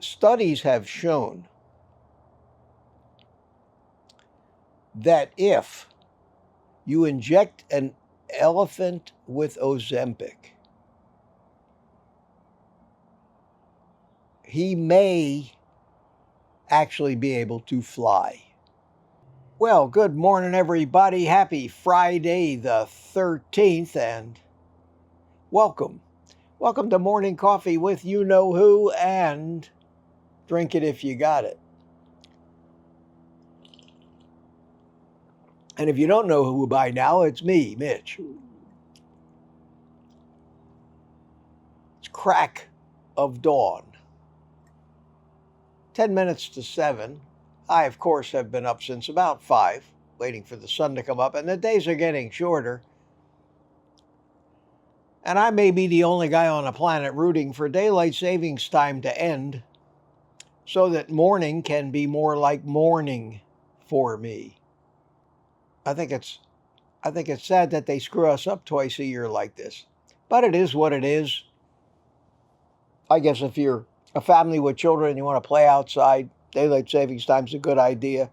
studies have shown that if you inject an elephant with Ozempic, he may actually be able to fly. Well, good morning, everybody. Happy Friday the 13th, and welcome. Welcome to Morning Coffee with you-know-who, and drink it if you got it. And if you don't know who by now, it's me, Mitch. It's crack of dawn. 10 minutes to 7. I, of course, have been up since about 5, waiting for the sun to come up, and the days are getting shorter. And I may be the only guy on the planet rooting for daylight savings time to end so that morning can be more like morning for me. I think it's sad that they screw us up twice a year like this. But it is what it is. I guess if you're a family with children and you want to play outside, daylight savings time is a good idea.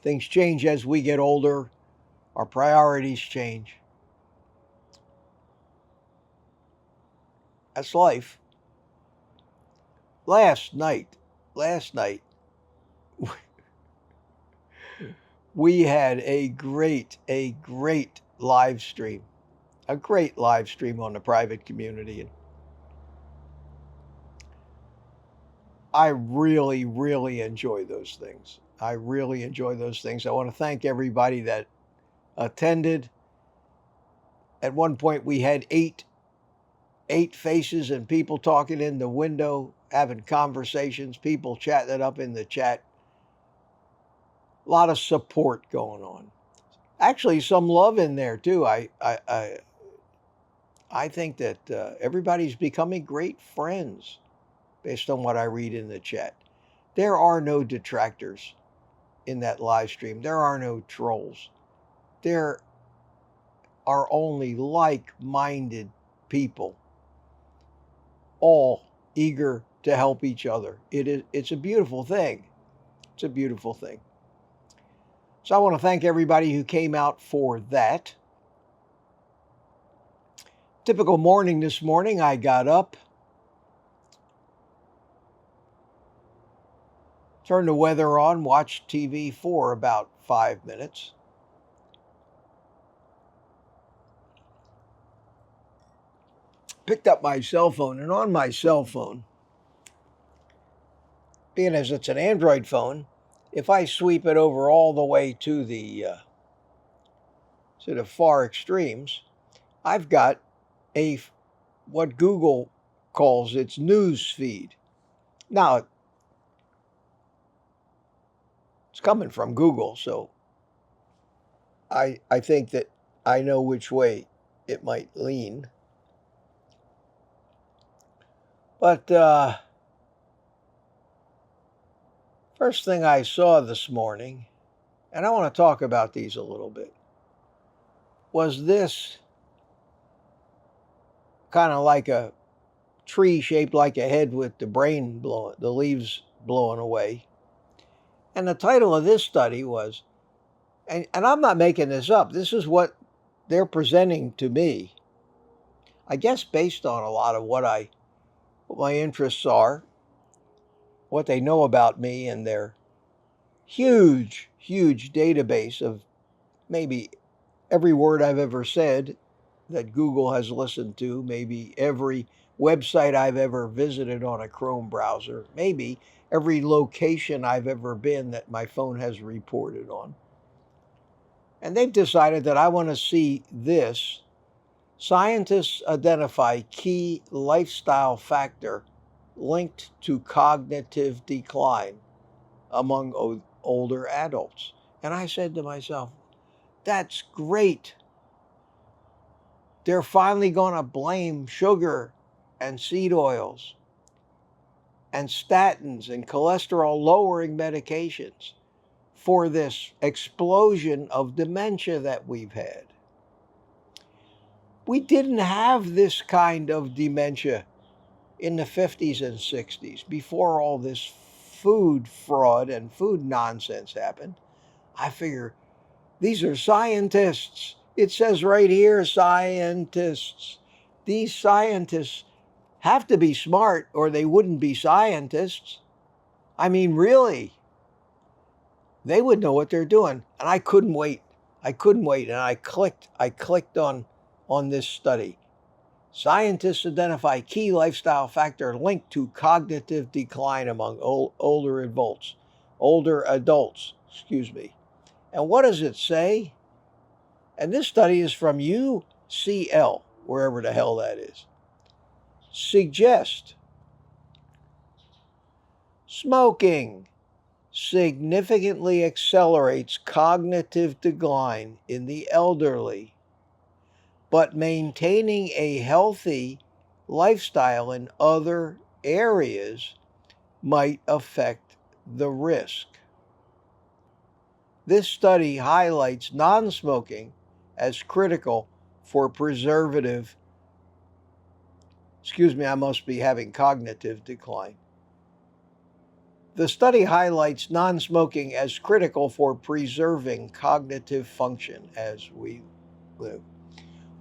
Things change as we get older. Our priorities change. That's life. Last night, we had a great live stream. A great live stream on the private community. And I really enjoy those things. I really enjoy those things. I want to thank everybody that attended. At one point, we had eight faces and people talking in the window, having conversations, people chatting it up in the chat. A lot of support going on. Actually, some love in there too. I think that everybody's becoming great friends based on what I read in the chat. There are no detractors in that live stream. There are no trolls. There are only like-minded people, all eager to help each other. It's a beautiful thing. It's a beautiful thing. So I want to thank everybody who came out for that. Typical morning this morning, I got up, turned the weather on, watched TV for about 5 minutes. Picked up my cell phone, and on my cell phone, being as it's an Android phone, if I sweep it over all the way to the far extremes, I've got what Google calls its news feed. Now, it's coming from Google, so I think that I know which way it might lean. But first thing I saw this morning, and I want to talk about these a little bit, was this kind of like a tree shaped like a head with the leaves blowing away. And the title of this study was, and I'm not making this up, this is what they're presenting to me, I guess based on a lot of what my interests are, what they know about me, and their huge database of maybe every word I've ever said that Google has listened to, maybe every website I've ever visited on a Chrome browser, maybe every location I've ever been that my phone has reported on. And they've decided that I want to see this. Scientists identify key lifestyle factor linked to cognitive decline among older adults. And I said to myself, that's great. They're finally going to blame sugar and seed oils and statins and cholesterol-lowering medications for this explosion of dementia that we've had. We didn't have this kind of dementia in the 50s and 60s, before all this food fraud and food nonsense happened, I figure these are scientists. It says right here, scientists. These scientists have to be smart or they wouldn't be scientists. I mean, really, they would know what they're doing. And I couldn't wait. And I clicked on this study. Scientists identify key lifestyle factor linked to cognitive decline among older adults. And what does it say? And this study is from UCL, wherever the hell that is. Suggest smoking significantly accelerates cognitive decline in the elderly, but maintaining a healthy lifestyle in other areas might affect the risk. This study highlights non-smoking as critical for I must be having cognitive decline. The study highlights non-smoking as critical for preserving cognitive function as we live.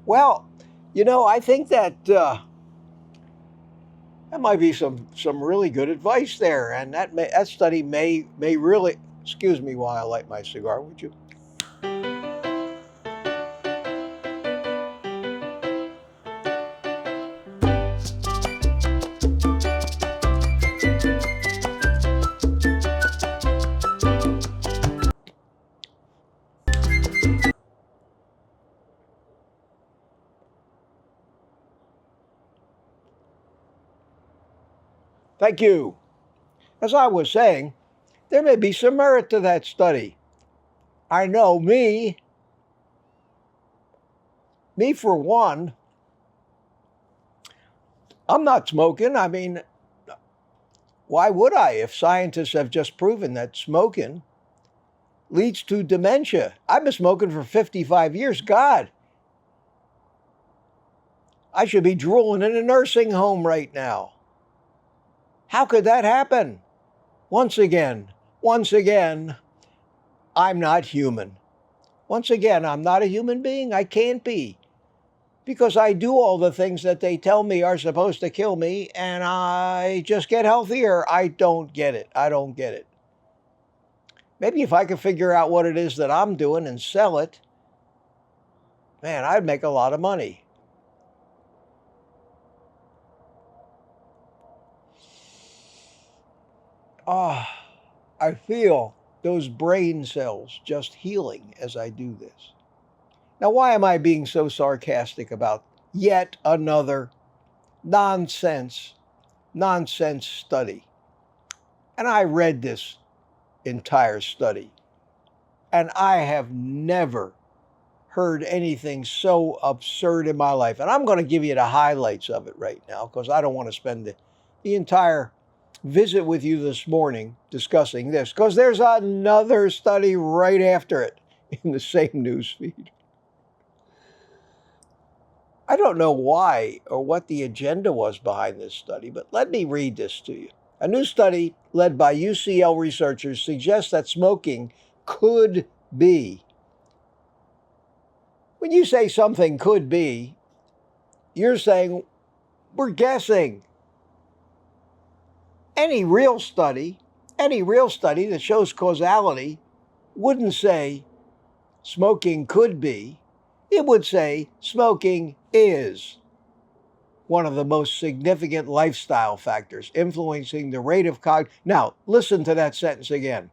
Well, I think that might be some really good advice there, and that study may really. Excuse me while I light my cigar, would you? Thank you. As I was saying, there may be some merit to that study. I know me for one, I'm not smoking. I mean, why would I if scientists have just proven that smoking leads to dementia? I've been smoking for 55 years. God, I should be drooling in a nursing home right now. How could that happen? Once again, I'm not human. Once again, I'm not a human being. I can't be. Because I do all the things that they tell me are supposed to kill me, and I just get healthier. I don't get it. Maybe if I could figure out what it is that I'm doing and sell it, man, I'd make a lot of money. I feel those brain cells just healing as I do this. Now, why am I being so sarcastic about yet another nonsense study? And I read this entire study, and I have never heard anything so absurd in my life. And I'm going to give you the highlights of it right now, because I don't want to spend the entire visit with you this morning discussing this, because there's another study right after it in the same news feed. I don't know why or what the agenda was behind this study, but let me read this to you. A new study led by UCL researchers suggests that smoking could be. When you say something could be, you're saying we're guessing. Any real study that shows causality wouldn't say smoking could be. It would say smoking is one of the most significant lifestyle factors influencing the rate of Now, listen to that sentence again.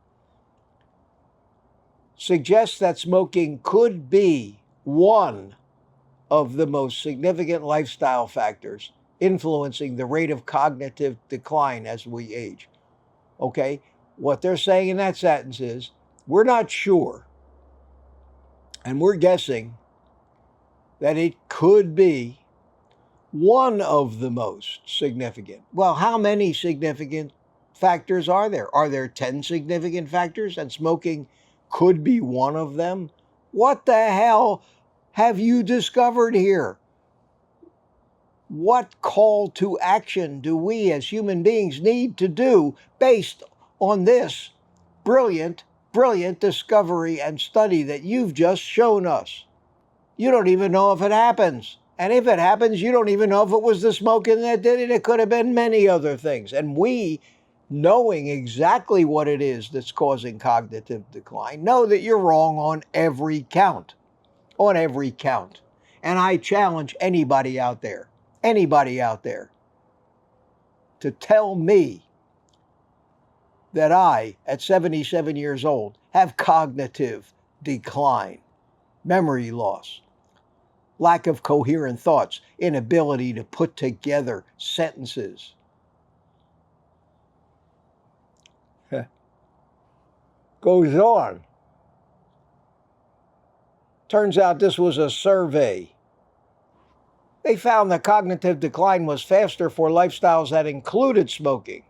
Suggests that smoking could be one of the most significant lifestyle factors influencing the rate of cognitive decline as we age. Okay? What they're saying in that sentence is, we're not sure, and we're guessing that it could be one of the most significant. Well, how many significant factors are there? Are there 10 significant factors, and smoking could be one of them? What the hell have you discovered here? What call to action do we as human beings need to do based on this brilliant, brilliant discovery and study that you've just shown us? You don't even know if it happens. And if it happens, you don't even know if it was the smoking that did it. It could have been many other things. And we, knowing exactly what it is that's causing cognitive decline, know that you're wrong on every count. On every count. And I challenge anybody out there, to tell me that I, at 77 years old, have cognitive decline, memory loss, lack of coherent thoughts, inability to put together sentences. Goes on. Turns out this was a survey. They found that cognitive decline was faster for lifestyles that included smoking,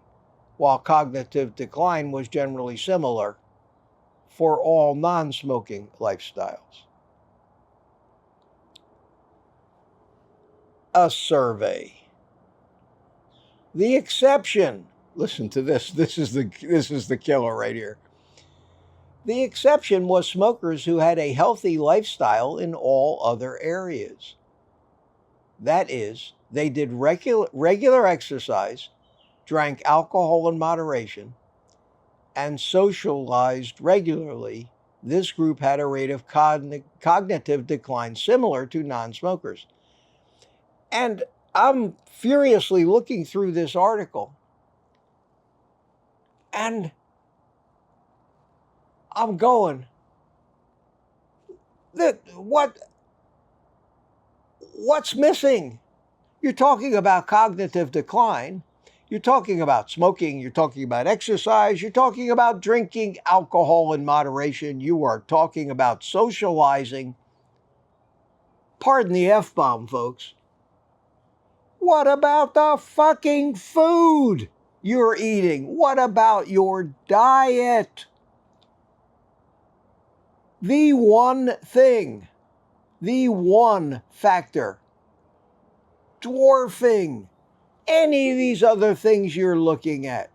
while cognitive decline was generally similar for all non-smoking lifestyles. A survey. The exception, listen to this, this is the killer right here. The exception was smokers who had a healthy lifestyle in all other areas. That is, they did regular exercise, drank alcohol in moderation, and socialized regularly. This group had a rate of cognitive decline similar to non-smokers. And I'm furiously looking through this article, and I'm going, what's missing? You're talking about cognitive decline. You're talking about smoking. You're talking about exercise. You're talking about drinking alcohol in moderation. You are talking about socializing. Pardon the F-bomb, folks. What about the fucking food you're eating? What about your diet? The one thing, the one factor, dwarfing any of these other things you're looking at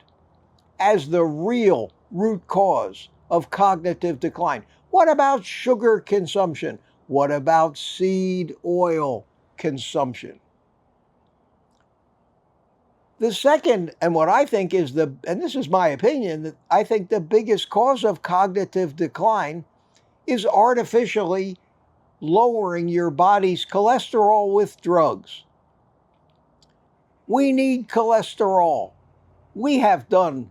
as the real root cause of cognitive decline. What about sugar consumption? What about seed oil consumption? The second, and what I think is and this is my opinion, that I think the biggest cause of cognitive decline is artificially lowering your body's cholesterol with drugs. We need cholesterol. We have done,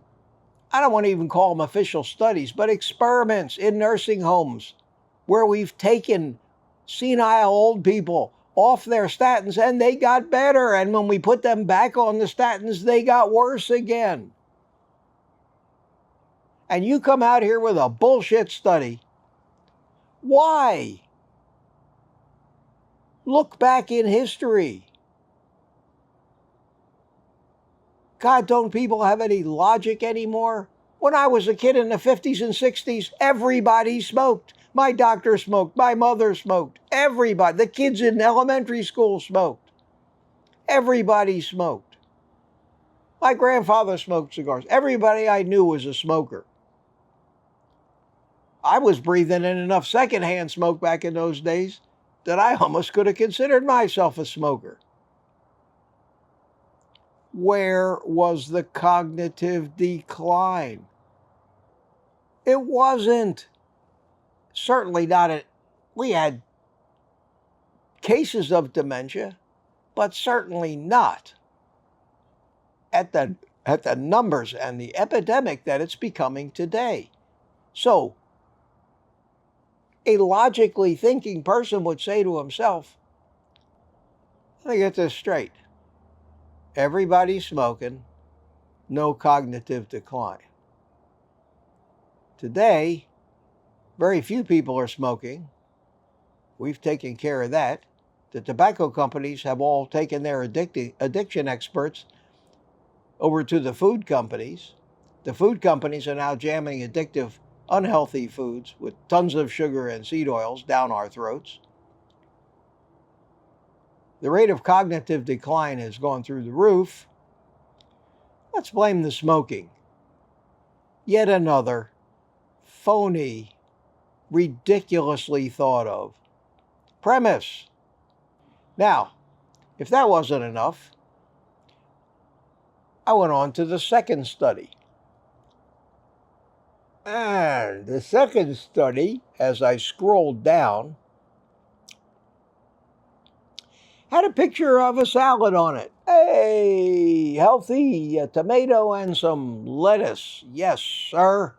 I don't want to even call them official studies, but experiments in nursing homes where we've taken senile old people off their statins and they got better. And when we put them back on the statins, they got worse again. And you come out here with a bullshit study. Why? Look back in history. God, don't people have any logic anymore? When I was a kid in the 50s and 60s, everybody smoked. My doctor smoked. My mother smoked. Everybody. The kids in elementary school smoked. Everybody smoked. My grandfather smoked cigars. Everybody I knew was a smoker. I was breathing in enough secondhand smoke back in those days that I almost could have considered myself a smoker. Where was the cognitive decline? It wasn't. Certainly not. We had cases of dementia, but certainly not at the numbers and the epidemic that it's becoming today. So, a logically thinking person would say to himself, let me get this straight. Everybody's smoking, no cognitive decline. Today, very few people are smoking. We've taken care of that. The tobacco companies have all taken their addiction experts over to the food companies. The food companies are now jamming addictive, unhealthy foods with tons of sugar and seed oils down our throats. the rate of cognitive decline has gone through the roof. Let's blame the smoking. Yet another phony, ridiculously thought of premise. Now, if that wasn't enough, I went on to the second study. And the second study, as I scrolled down, had a picture of a salad on it. Hey, healthy tomato and some lettuce. Yes, sir.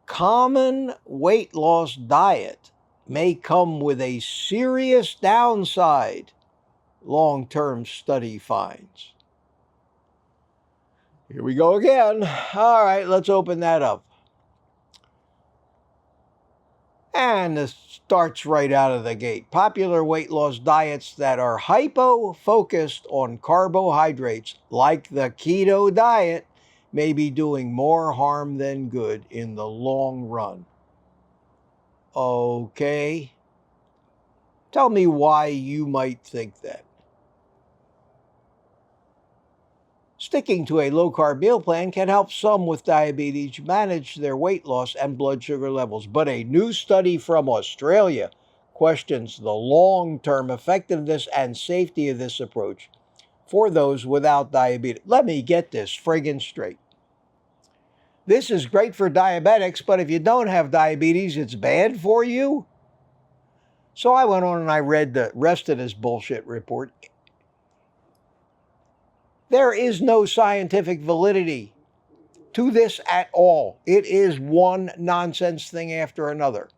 Common weight loss diet may come with a serious downside, long-term study finds. Here we go again. All right, let's open that up. And this starts right out of the gate. Popular weight loss diets that are hypo-focused on carbohydrates, like the keto diet, may be doing more harm than good in the long run. Okay. Tell me why you might think that. Sticking to a low-carb meal plan can help some with diabetes manage their weight loss and blood sugar levels. But a new study from Australia questions the long-term effectiveness and safety of this approach for those without diabetes. Let me get this friggin' straight. This is great for diabetics, but if you don't have diabetes, it's bad for you? So I went on and I read the rest of this bullshit report. There is no scientific validity to this at all. It is one nonsense thing after another.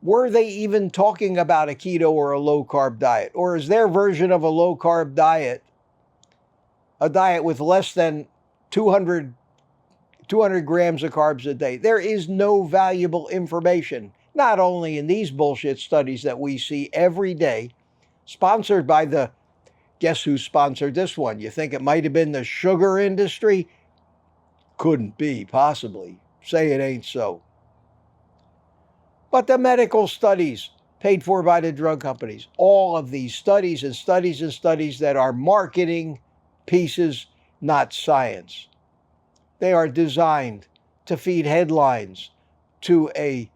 Were they even talking about a keto or a low-carb diet? Or is their version of a low-carb diet a diet with less than 200 grams of carbs a day? There is no valuable information, not only in these bullshit studies that we see every day, sponsored by the, guess who sponsored this one? You think it might have been the sugar industry? Couldn't be, possibly. Say it ain't so. But the medical studies paid for by the drug companies, all of these studies and studies and studies that are marketing pieces, not science. They are designed to feed headlines to a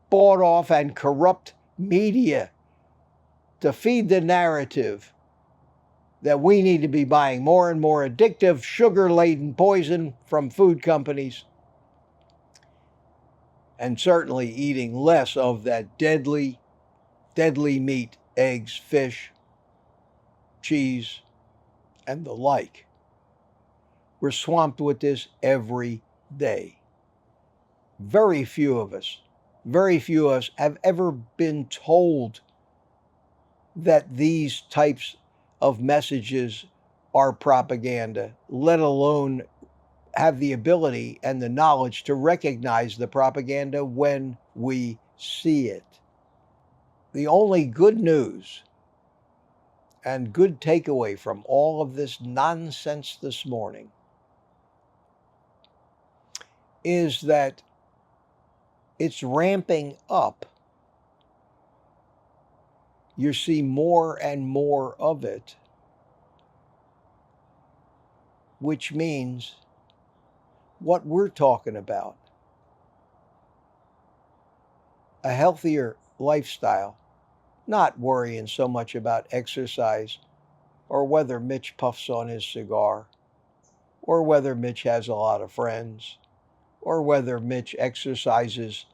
bought off and corrupt media, to feed the narrative that we need to be buying more and more addictive, sugar-laden poison from food companies, and certainly eating less of that deadly meat, eggs, fish, cheese, and the like. We're swamped with this every day. Very few of us have ever been told that these types of messages are propaganda, let alone have the ability and the knowledge to recognize the propaganda when we see it. The only good news and good takeaway from all of this nonsense this morning is that it's ramping up. You see more and more of it, which means what we're talking about, a healthier lifestyle, not worrying so much about exercise or whether Mitch puffs on his cigar or whether Mitch has a lot of friends or whether Mitch exercises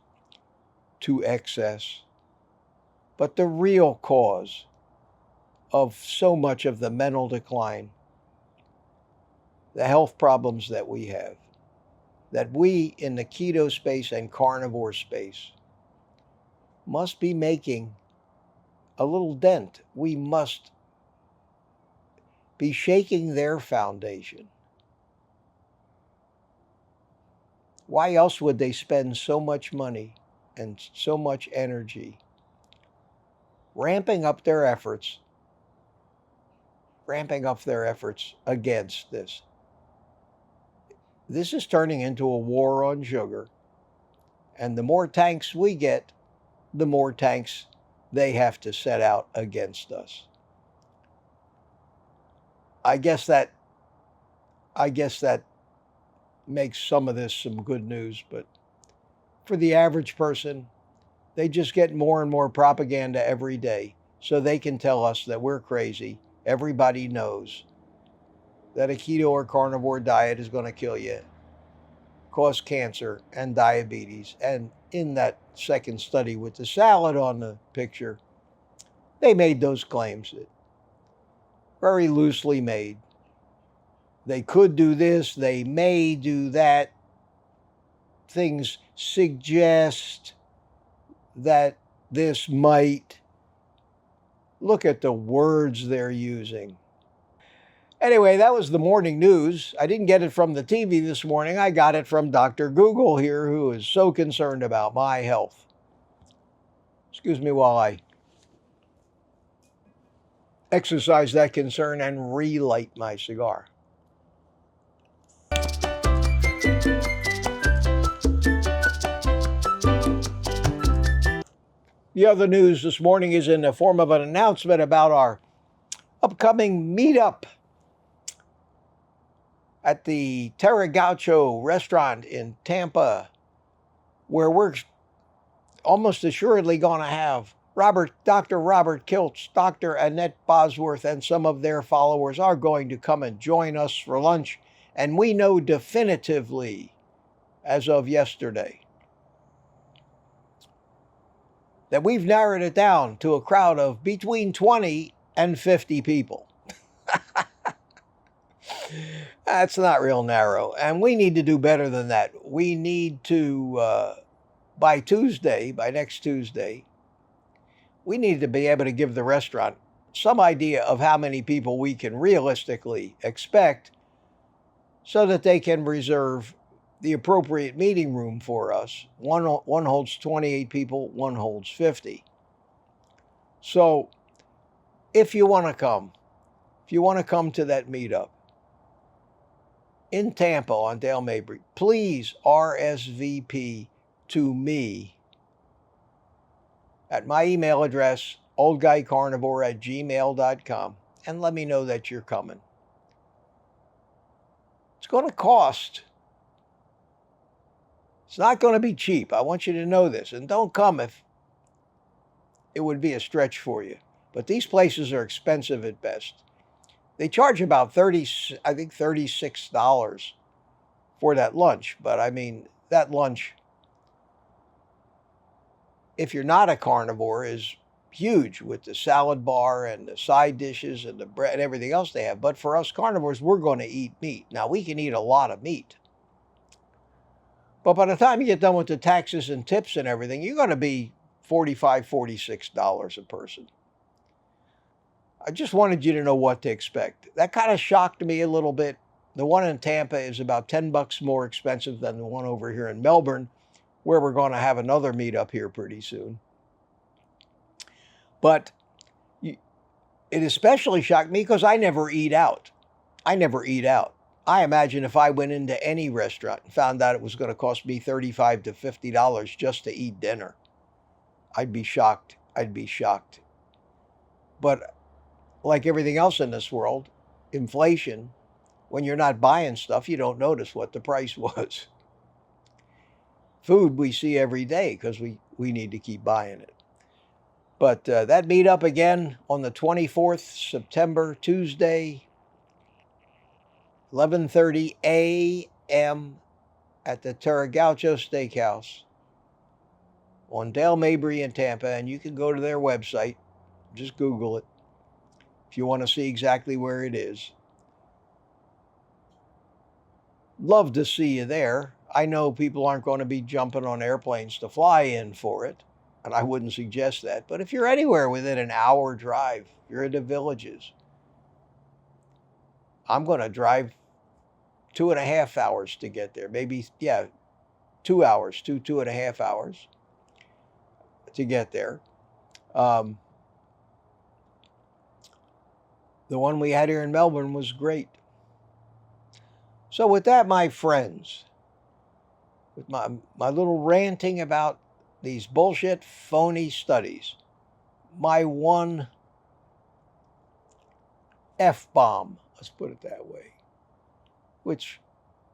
to excess. But the real cause of so much of the mental decline, the health problems that we have, that we in the keto space and carnivore space must be making a little dent. We must be shaking their foundation. Why else would they spend so much money and so much energy ramping up their efforts against this? This is turning into a war on sugar. And the more tanks we get, the more tanks they have to set out against us. I guess that makes some of this some good news, but for the average person, they just get more and more propaganda every day so they can tell us that we're crazy. Everybody knows that a keto or carnivore diet is going to kill you, cause cancer and diabetes. And in that second study with the salad on the picture, they made those claims, very loosely made. They could do this, they may do that. Things suggest that this might. Look at the words they're using. Anyway, that was the morning news. I didn't get it from the TV this morning. I got it from Dr. Google here, who is so concerned about my health. Excuse me while I exercise that concern and relight my cigar. The other news this morning is in the form of an announcement about our upcoming meetup at the Terra Gaucho restaurant in Tampa, where we're almost assuredly going to have Dr. Robert Kiltz, Dr. Annette Bosworth, and some of their followers are going to come and join us for lunch. And we know definitively, as of yesterday, that we've narrowed it down to a crowd of between 20 and 50 people. That's not real narrow, and we need to do better than that. We need to, by next Tuesday, we need to be able to give the restaurant some idea of how many people we can realistically expect so that they can reserve the appropriate meeting room for us. One holds 28 people, one holds 50. So if you want to come to that meetup in Tampa on Dale Mabry, please RSVP to me at my email address, oldguycarnivore@gmail.com, and let me know that you're coming. It's going to cost. It's not going to be cheap. I want you to know this. And don't come if it would be a stretch for you. But these places are expensive at best. They charge about $36 for that lunch. But I mean, that lunch, if you're not a carnivore, is huge with the salad bar and the side dishes and the bread and everything else they have. But for us carnivores, we're going to eat meat. Now, we can eat a lot of meat. But by the time you get done with the taxes and tips and everything, you're going to be $45, $46 a person. I just wanted you to know what to expect. That kind of shocked me a little bit. The one in Tampa is about $10 more expensive than the one over here in Melbourne, where we're going to have another meetup here pretty soon. But it especially shocked me because I never eat out. I imagine if I went into any restaurant and found out it was going to cost me $35 to $50 just to eat dinner, I'd be shocked. But like everything else in this world, inflation, when you're not buying stuff, you don't notice what the price was. Food we see every day because we need to keep buying it. But that meetup again on the 24th September, Tuesday, 11:30 a.m. at the Terra Gaucho Steakhouse on Dale Mabry in Tampa. And you can go to their website. Just Google it if you want to see exactly where it is. Love to see you there. I know people aren't going to be jumping on airplanes to fly in for it, and I wouldn't suggest that. But if you're anywhere within an hour drive, you're in the Villages, I'm going to drive 2.5 hours to get there. Maybe, 2 hours, 2.5 hours to get there. The one we had here in Melbourne was great. So with that, my friends, with my little ranting about these bullshit, phony studies, my one F-bomb, let's put it that way, which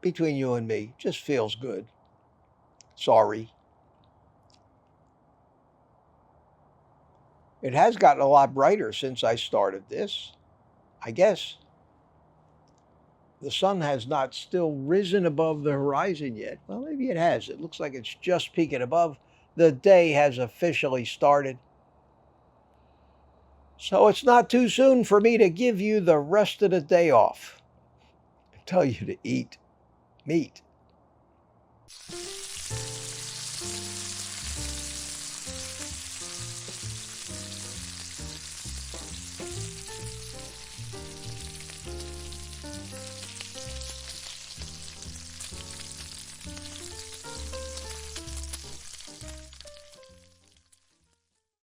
between you and me just feels good. Sorry. It has gotten a lot brighter since I started this. I guess the sun has not still risen above the horizon yet. Well, maybe it has. It looks like it's just peeking above. The day has officially started. So it's not too soon for me to give you the rest of the day off and tell you to eat meat.